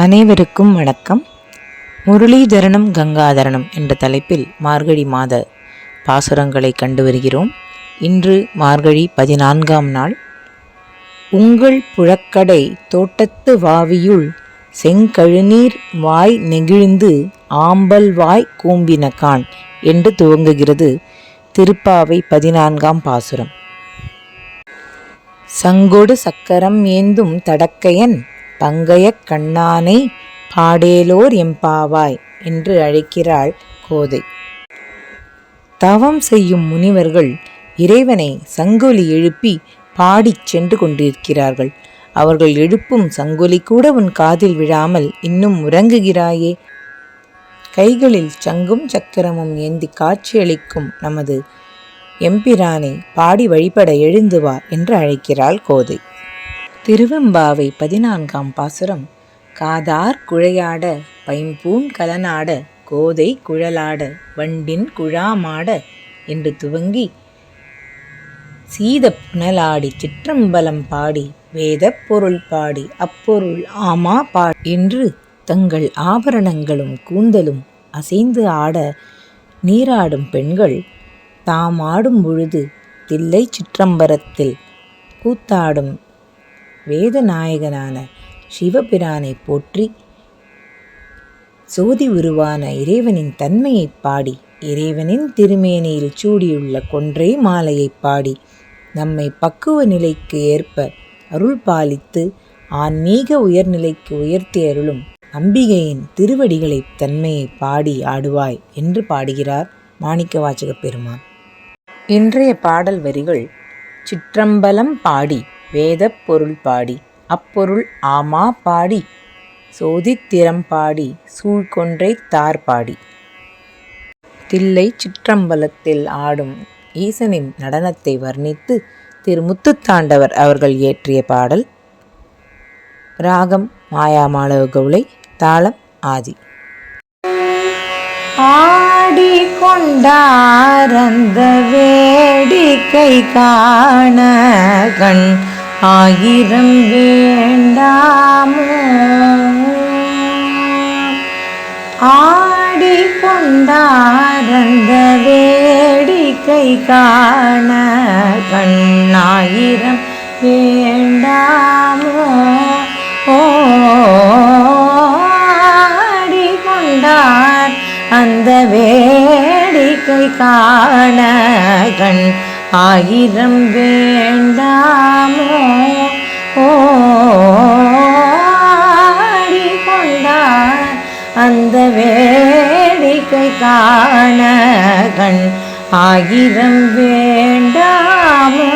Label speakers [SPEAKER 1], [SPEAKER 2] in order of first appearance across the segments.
[SPEAKER 1] அனைவருக்கும் வணக்கம். முரளிதரணம் கங்காதரணம் என்ற தலைப்பில் மார்கழி மாத பாசுரங்களை கண்டு வருகிறோம். இன்று மார்கழி 14ஆம் நாள். உங்கள் புழக்கடை தோட்டத்து வாவியுள் செங்கழுநீர் வாய் நெகிழ்ந்து ஆம்பல் வாய் கூம்பினகான் என்று துவங்குகிறது திருப்பாவை 14ஆம் பாசுரம். சங்கொடு சக்கரம் ஏந்தும் தடக்கையன் பங்கயக் கண்ணானை பாடேலோர் எம்பாவாய் என்று அழைக்கிறாள் கோதை. தவம் செய்யும் முனிவர்கள் இறைவனை சங்கொலி எழுப்பி பாடிச் சென்று கொண்டிருக்கிறார்கள். அவர்கள் எழுப்பும் சங்கொலி கூட உன் காதில் விழாமல் இன்னும் உறங்குகிறாயே. கைகளில் சங்கும் சக்கரமும் ஏந்தி காட்சியளிக்கும் நமது எம்பிரானை பாடி வழிபட எழுந்து வா என்று அழைக்கிறாள் கோதை. திருவெம்பாவை 14ஆம் பாசுரம். காதார் குழையாட பைம்பூன் கலனாட கோதை குழலாட வண்டின் குழாமாட என்று துவங்கி சீத புனலாடி சிற்றம்பலம் பாடி வேத பொருள் பாடி அப்பொருள் ஆமா பாடி என்று தங்கள் ஆபரணங்களும் கூந்தலும் அசைந்து ஆட நீராடும் பெண்கள் தாம் ஆடும் பொழுது தில்லை சிற்றம்பரத்தில் கூத்தாடும் வேதநாயகனான சிவபிரானை போற்றி சோதி உருவான இறைவனின் தன்மையை பாடி இறைவனின் திருமேனியில் சூடியுள்ள கொன்றை மாலையை பாடி நம்மை பக்குவ நிலைக்கு ஏற்ப அருள் பாலித்து ஆன்மீக உயர்நிலைக்கு உயர்த்தி அருளும் அம்பிகையின் திருவடிகளை தன்மையை பாடி ஆடுவாய் என்று பாடுகிறார் மாணிக்கவாசக பெருமான். இன்றைய பாடல் வரிகள்: சிற்றம்பலம் பாடி வேத பொருள் பாடி அப்பொருள் ஆமா பாடி சோதித்திரம் பாடி சூழ்கொன்றை தார் பாடி. தில்லை சிற்றம்பலத்தில் ஆடும் ஈசனின் நடனத்தை வர்ணித்து திரு முத்துத்தாண்டவர் அவர்கள் இயற்றிய பாடல். ராகம் மாயாமாளவ கவுளை, தாளம் ஆதி.
[SPEAKER 2] ஆடி கொண்டாரந்த வேடிக்கை காண கண் ஆயிரம் வேண்டாமோ. ஆடி கொண்டாரந்த வேடிக்கை காண கண் ஆயிரம் வேண்டாமோ. ஆடி கொண்டார் அந்த வேடிக்கை காண கண் ஆயிரம் வேண்டாமோ. ஆடி கொண்டார் அந்த வேடிக்கை காண கண் ஆயிரம் வேண்டாமோ.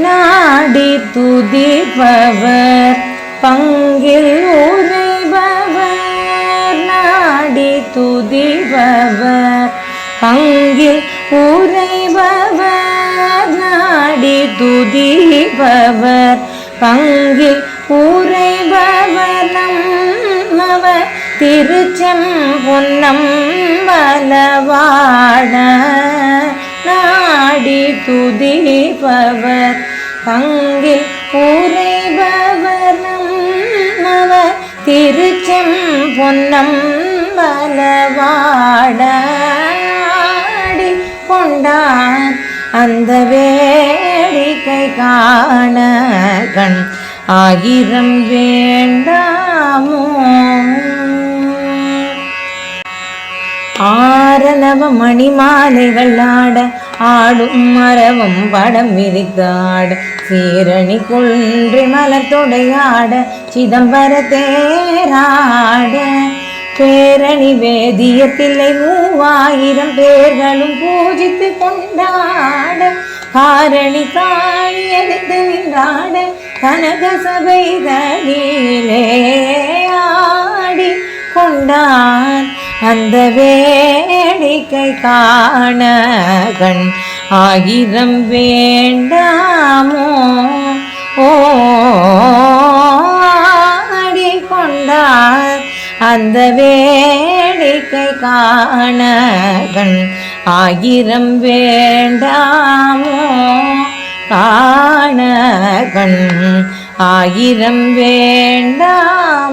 [SPEAKER 2] நாடி துதிப்பவர் பங்கில் உரைபவர் நாடி துதிப்பவர் பங்கில் உரைபவர் நாடி துதிப்பவர் பங்கில் உரைபவர் நம்மவர் திருச்செம்பொன்னம் வலவாட நாடி துதிப்பவர் பங்கில் உரைபவர் நம்மவர் திருச்செம்பொன்னம் வலவாட ஆடி கொண்டார் அந்த வேடிக்கை காண கண் ஆயிரம் வேண்டாமோ. ஆரணவ மணிமாலைகள் ஆட ஆடும் மரவம் படம் விரித்தாட சீரணி குன்றி மலர் தொடையாட சிதம்பர தேராட பேரணி வேதியத்தில்லை 3000 பேர்களும் பூஜித்து கொண்டாட காரணி காணி எதிர்த்து நின்றாட கனக சபை தனிலே ஆடி கொண்டான் அந்த வேடிக்கை காண கண் ஆயிரம் வேண்டாமோ. ஆடி கொண்டார் அந்த வேடிக்கை காண கண் ஆயிரம் வேண்டாமோ காண கண் ஆயிரம் வேண்டாமோ